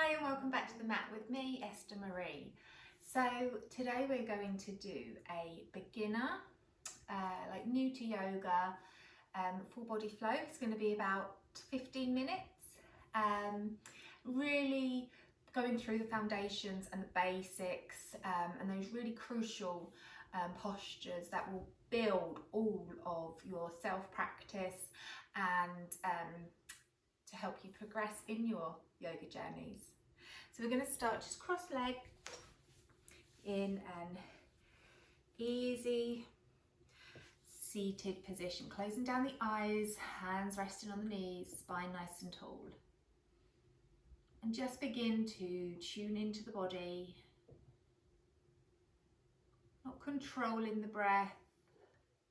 Hi and welcome back to the mat with me, Esther Marie. So today we're going to do a beginner, like new to yoga, full body flow. It's going to be about 15 minutes. Really going through the foundations and the basics and those really crucial postures that will build all of your self-practice and to help you progress in your yoga journeys. So we're going to start just cross-legged in an easy seated position, closing down the eyes, hands resting on the knees, spine nice and tall. And just begin to tune into the body, not controlling the breath,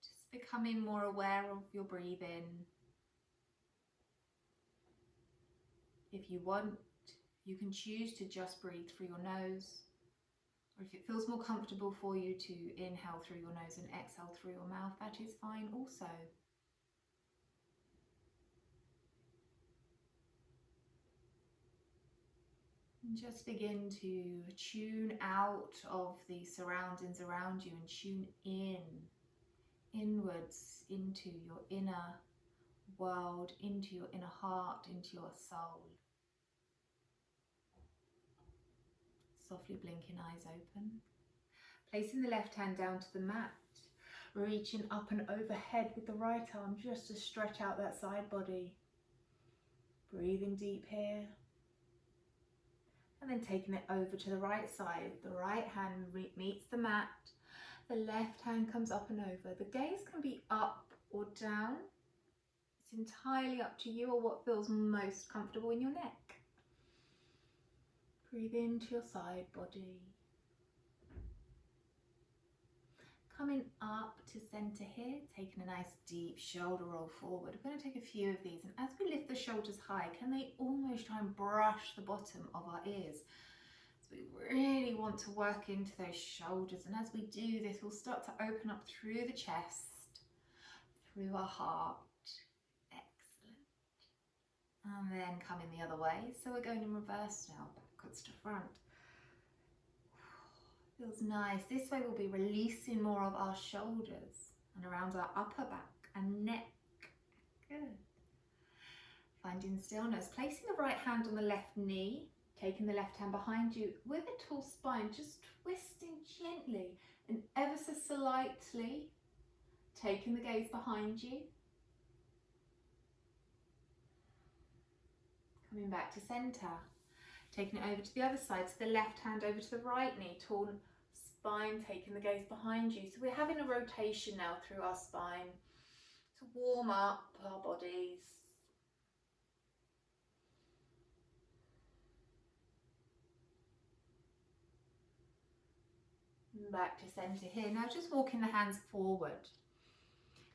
just becoming more aware of your breathing. If you want, you can choose to just breathe through your nose, or if it feels more comfortable for you to inhale through your nose and exhale through your mouth, that is fine also. And just begin to tune out of the surroundings around you and tune inwards into your inner world, into your inner heart, into your soul. Softly blinking eyes open. Placing the left hand down to the mat, reaching up and overhead with the right arm just to stretch out that side body. Breathing deep here. And then taking it over to the right side. The right hand meets the mat. The left hand comes up and over. The gaze can be up or down. It's entirely up to you or what feels most comfortable in your neck. Breathe into your side body. Coming up to center here, taking a nice deep shoulder roll forward. We're going to take a few of these, and as we lift the shoulders high, can they almost try and brush the bottom of our ears? So we really want to work into those shoulders, and as we do this, we'll start to open up through the chest, through our heart. Excellent. And then coming the other way. So we're going in reverse now, backwards to front. Feels nice. This way we'll be releasing more of our shoulders and around our upper back and neck. Good. Finding stillness. Placing the right hand on the left knee, taking the left hand behind you with a tall spine, just twisting gently and ever so slightly, taking the gaze behind you. Coming back to center. Taking it over to the other side, so the left hand over to the right knee, tall spine, taking the gaze behind you. So we're having a rotation now through our spine to warm up our bodies. And back to center here. Now just walking the hands forward.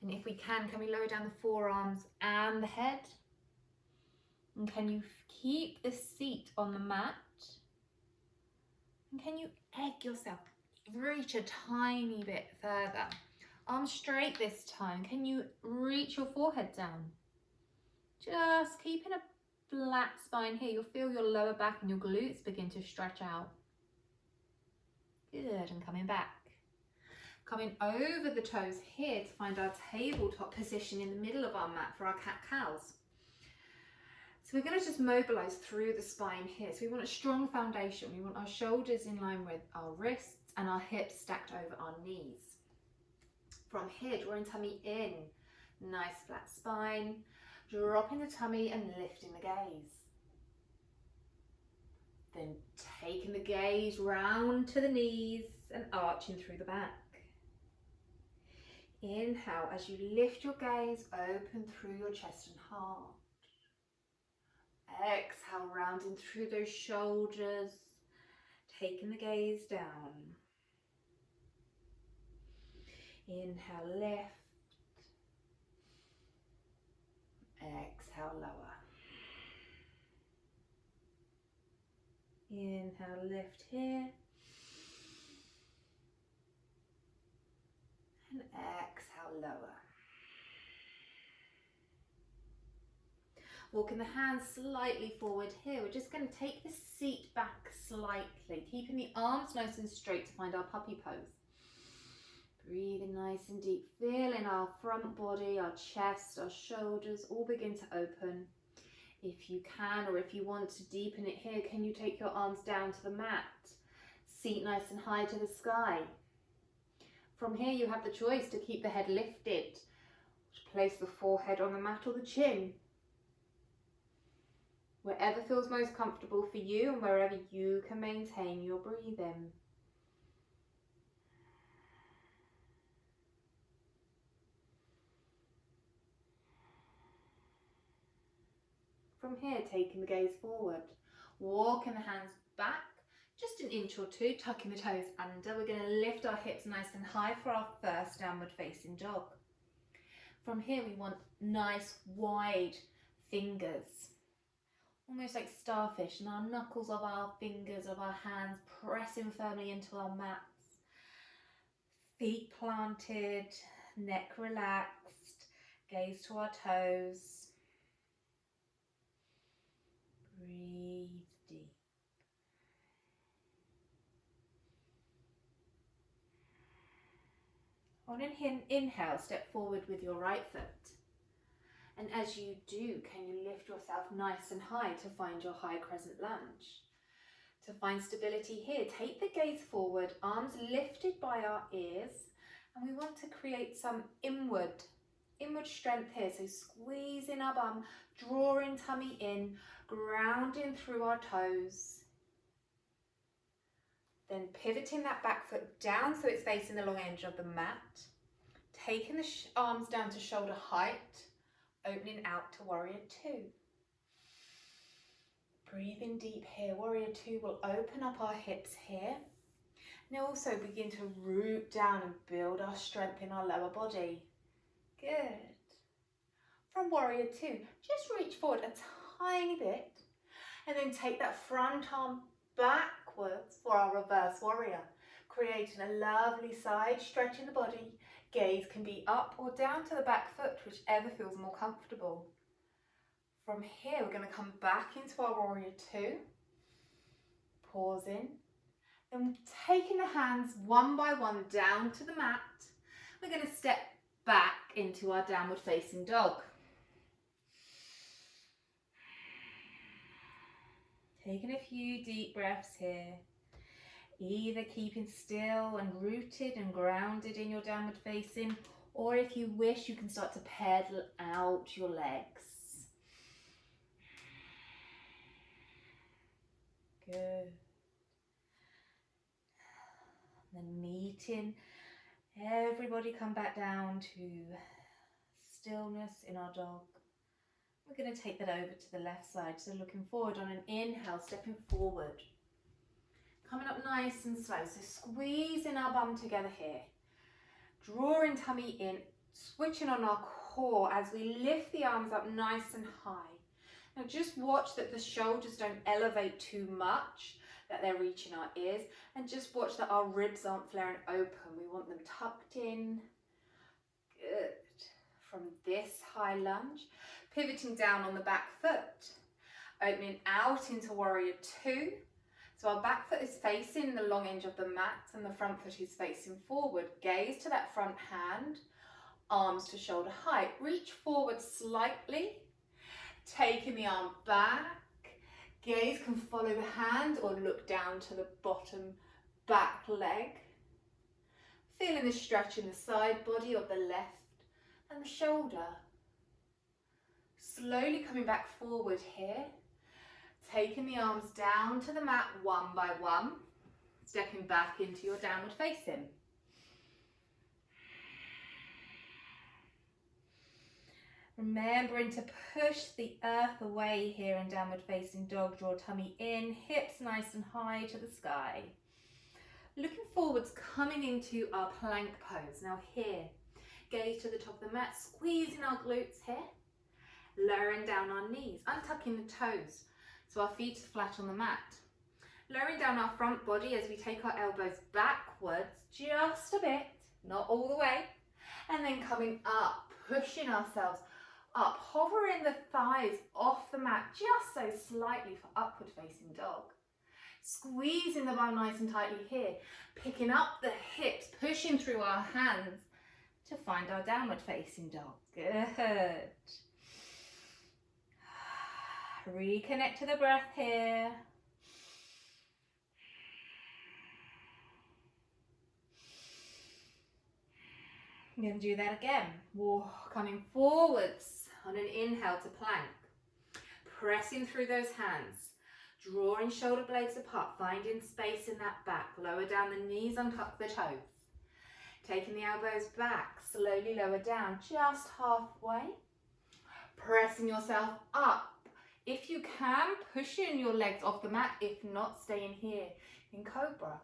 And if we can we lower down the forearms and the head? And can you keep the seat on the mat? And can you egg yourself? Reach a tiny bit further. Arms straight this time. Can you reach your forehead down? Just keeping a flat spine here. You'll feel your lower back and your glutes begin to stretch out. Good, and coming back. Coming over the toes here to find our tabletop position in the middle of our mat for our cat-cows. So we're going to just mobilize through the spine here. So we want a strong foundation. We want our shoulders in line with our wrists and our hips stacked over our knees. From here, drawing tummy in, nice flat spine, dropping the tummy and lifting the gaze. Then taking the gaze round to the knees and arching through the back. Inhale as you lift your gaze, open through your chest and heart. Exhale, rounding through those shoulders, taking the gaze down. Inhale, lift. Exhale, lower. Inhale, lift here. And exhale, lower. Walking the hands slightly forward here. We're just going to take the seat back slightly, keeping the arms nice and straight to find our puppy pose. Breathing nice and deep, feeling our front body, our chest, our shoulders all begin to open. If you can, or if you want to deepen it here, can you take your arms down to the mat? Seat nice and high to the sky. From here you have the choice to keep the head lifted, to place the forehead on the mat or the chin. Wherever feels most comfortable for you and wherever you can maintain your breathing. From here, taking the gaze forward, walking the hands back, just an inch or two, tucking the toes under. We're going to lift our hips nice and high for our first downward facing dog. From here, we want nice wide fingers, almost like starfish, and our knuckles of our fingers of our hands pressing firmly into our mats. Feet planted, neck relaxed, gaze to our toes. Breathe deep. On an inhale, step forward with your right foot. And as you do, can you lift yourself nice and high to find your high crescent lunge? To find stability here, take the gaze forward, arms lifted by our ears, and we want to create some inward strength here. So squeezing our bum, drawing tummy in, grounding through our toes. Then pivoting that back foot down so it's facing the long edge of the mat. Taking the arms down to shoulder height, opening out to warrior two. Breathing deep here. Warrior two will open up our hips here. Now also begin to root down and build our strength in our lower body. Good. From warrior two, just reach forward a tiny bit and then take that front arm backwards for our reverse warrior, creating a lovely side stretch in the body. Gaze can be up or down to the back foot, whichever feels more comfortable. From here, we're going to come back into our warrior two, pausing, then taking the hands one by one down to the mat. We're going to step back into our downward facing dog. Taking a few deep breaths here, either keeping still and rooted and grounded in your downward facing, or if you wish, you can start to pedal out your legs. Good. Then meeting, everybody come back down to stillness in our dog. We're going to take that over to the left side. So looking forward on an inhale, stepping forward. Coming up nice and slow. So squeezing our bum together here. Drawing tummy in, switching on our core as we lift the arms up nice and high. Now just watch that the shoulders don't elevate too much, that they're reaching our ears, and just watch that our ribs aren't flaring open. We want them tucked in. Good. From this high lunge, pivoting down on the back foot, opening out into warrior two. So our back foot is facing the long edge of the mat and the front foot is facing forward. Gaze to that front hand, arms to shoulder height. Reach forward slightly, taking the arm back. Gaze can follow the hand or look down to the bottom back leg. Feeling the stretch in the side body of the left and the shoulder. Slowly coming back forward here. Taking the arms down to the mat one by one. Stepping back into your downward facing. Remembering to push the earth away here in downward facing dog. Draw tummy in, hips nice and high to the sky. Looking forwards, coming into our plank pose. Now here, gaze to the top of the mat, squeezing our glutes here. Lowering down our knees, untucking the toes so our feet are flat on the mat. Lowering down our front body as we take our elbows backwards just a bit, not all the way. And then coming up, pushing ourselves up, hovering the thighs off the mat just so slightly for upward facing dog. Squeezing the bum nice and tightly here, picking up the hips, pushing through our hands to find our downward facing dog. Good. Reconnect to the breath here. I'm going to do that again. Coming forwards on an inhale to plank. Pressing through those hands. Drawing shoulder blades apart, finding space in that back. Lower down the knees, untuck the toes. Taking the elbows back, slowly lower down, just halfway. Pressing yourself up. If you can, pushing your legs off the mat. If not, staying here in cobra.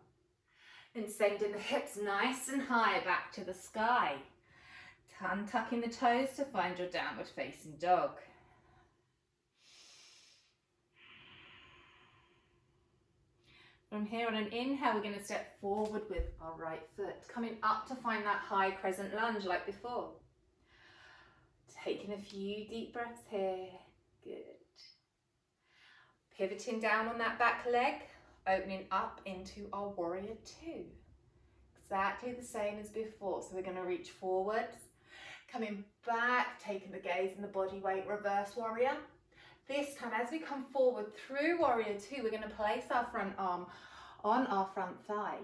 Then sending the hips nice and high back to the sky. Untucking the toes to find your downward facing dog. From here on an inhale, we're going to step forward with our right foot. Coming up to find that high crescent lunge like before. Taking a few deep breaths here. Good. Pivoting down on that back leg, opening up into our warrior two. Exactly the same as before. So we're going to reach forwards, coming back, taking the gaze and the body weight, reverse warrior. This time, as we come forward through warrior two, we're going to place our front arm on our front thigh,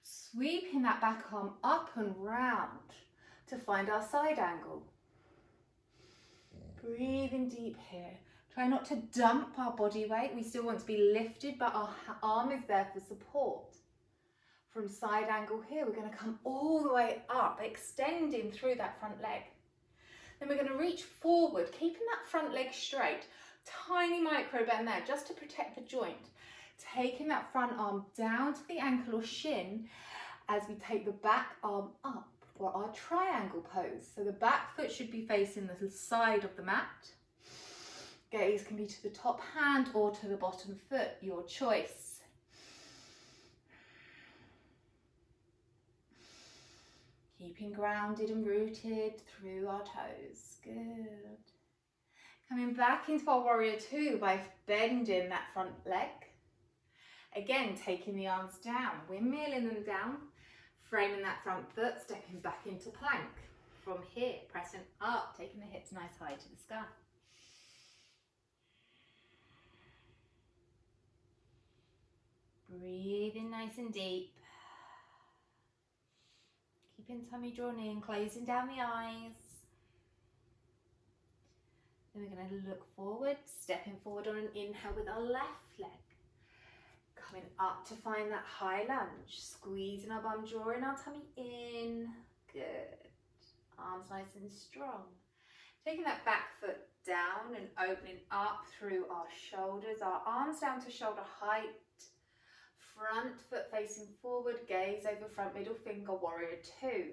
sweeping that back arm up and round to find our side angle. Breathing deep here. Try not to dump our body weight. We still want to be lifted, but our arm is there for support. From side angle here, we're going to come all the way up, extending through that front leg. Then we're going to reach forward, keeping that front leg straight. Tiny micro bend there, just to protect the joint. Taking that front arm down to the ankle or shin as we take the back arm up for our triangle pose. So the back foot should be facing the side of the mat. Gaze can be to the top hand or to the bottom foot, your choice. Keeping grounded and rooted through our toes. Good. Coming back into our warrior two by bending that front leg. Again, taking the arms down, windmilling them down, framing that front foot, stepping back into plank. From here, pressing up, taking the hips nice high to the sky. Breathing nice and deep. Keeping tummy drawn in, closing down the eyes. Then we're going to look forward, stepping forward on an inhale with our left leg. Coming up to find that high lunge, squeezing our bum, drawing our tummy in. Good. Arms nice and strong. Taking that back foot down and opening up through our shoulders, our arms down to shoulder height. Front foot facing forward, gaze over front middle finger, warrior two.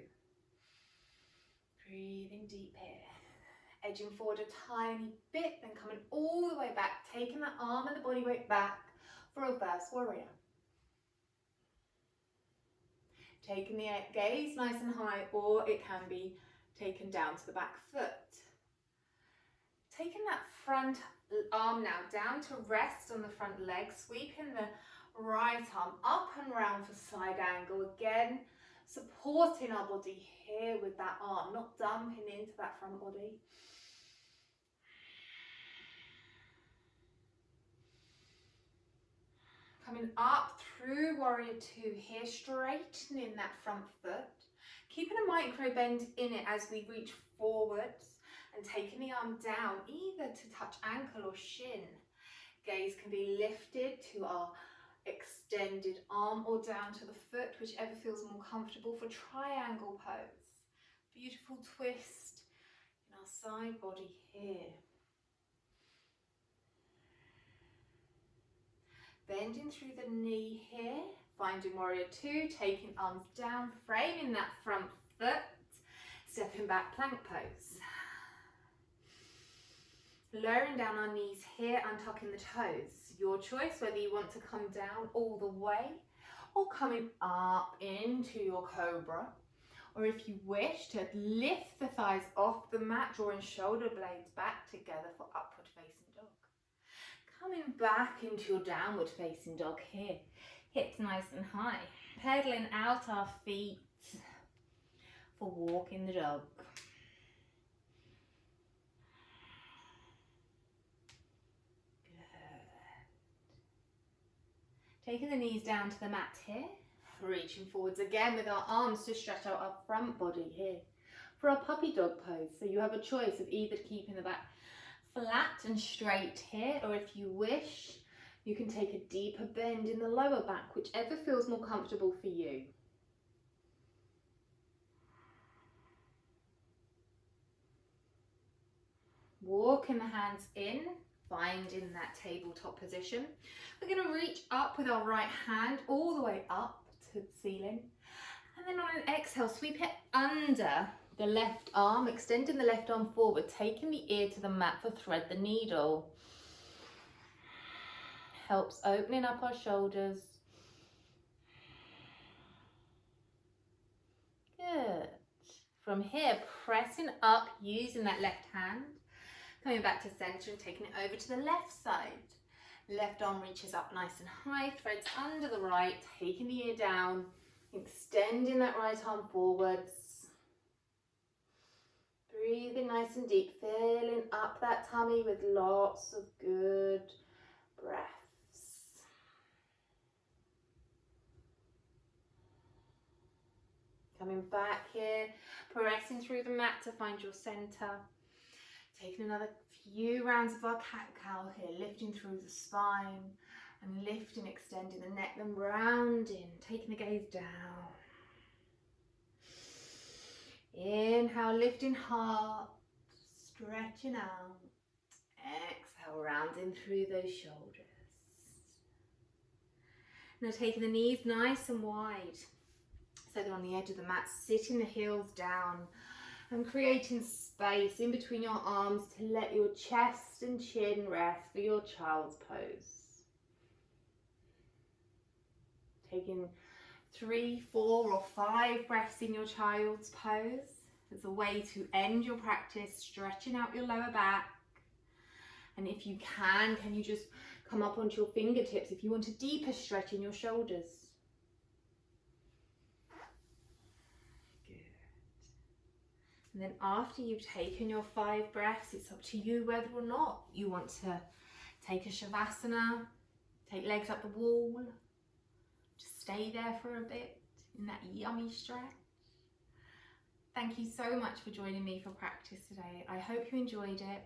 Breathing deep here. Edging forward a tiny bit, then coming all the way back, taking that arm and the body weight back for reverse warrior. Taking the gaze nice and high, or it can be taken down to the back foot. Taking that front arm now down to rest on the front leg, sweeping the right arm up and round for side angle. Again, supporting our body here with that arm, not dumping into that front body. Coming up through warrior two here, straightening that front foot, keeping a micro bend in it as we reach forwards and taking the arm down either to touch ankle or shin. Gaze can be lifted to our extended arm or down to the foot, whichever feels more comfortable for triangle pose. Beautiful twist in our side body here. Bending through the knee here, finding warrior two, taking arms down, framing that front foot, stepping back plank pose. Lowering down our knees here, untucking the toes. Your choice whether you want to come down all the way or coming up into your cobra, Or if you wish to lift the thighs off the mat, drawing shoulder blades back together for upward facing dog. Coming back into your downward facing dog here. Hips nice and high. Pedaling out our feet for walking the dog. Taking the knees down to the mat here, reaching forwards again with our arms to stretch out our front body here for our puppy dog pose. So you have a choice of either keeping the back flat and straight here, or if you wish, you can take a deeper bend in the lower back, whichever feels more comfortable for you. Walking the hands in, finding that tabletop position. We're going to reach up with our right hand all the way up to the ceiling. And then on an exhale, sweep it under the left arm, extending the left arm forward, taking the ear to the mat for thread the needle. Helps opening up our shoulders. Good. From here, pressing up using that left hand. Coming back to center and taking it over to the left side. Left arm reaches up nice and high, threads under the right, taking the ear down, extending that right arm forwards. Breathing nice and deep, filling up that tummy with lots of good breaths. Coming back here, pressing through the mat to find your center. Taking another few rounds of our cat-cow here, lifting through the spine and lifting, extending the neck, then rounding, taking the gaze down. Inhale, lifting heart, stretching out. Exhale, rounding through those shoulders. Now taking the knees nice and wide, so they're on the edge of the mat, sitting the heels down, and creating space in between your arms to let your chest and chin rest for your child's pose. Taking 3, 4 or 5 breaths in your child's pose as a way to end your practice, stretching out your lower back. And if you can you just come up onto your fingertips if you want a deeper stretch in your shoulders. And then after you've taken your 5 breaths, it's up to you whether or not you want to take a Shavasana, take legs up the wall, just stay there for a bit in that yummy stretch. Thank you so much for joining me for practice today. I hope you enjoyed it.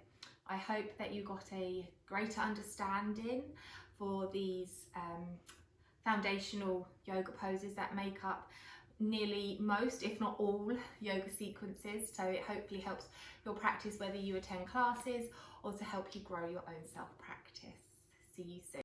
I hope that you got a greater understanding for these foundational yoga poses that make up nearly most, if not all, yoga sequences. So it hopefully helps your practice whether you attend classes or to help you grow your own self-practice. See you soon.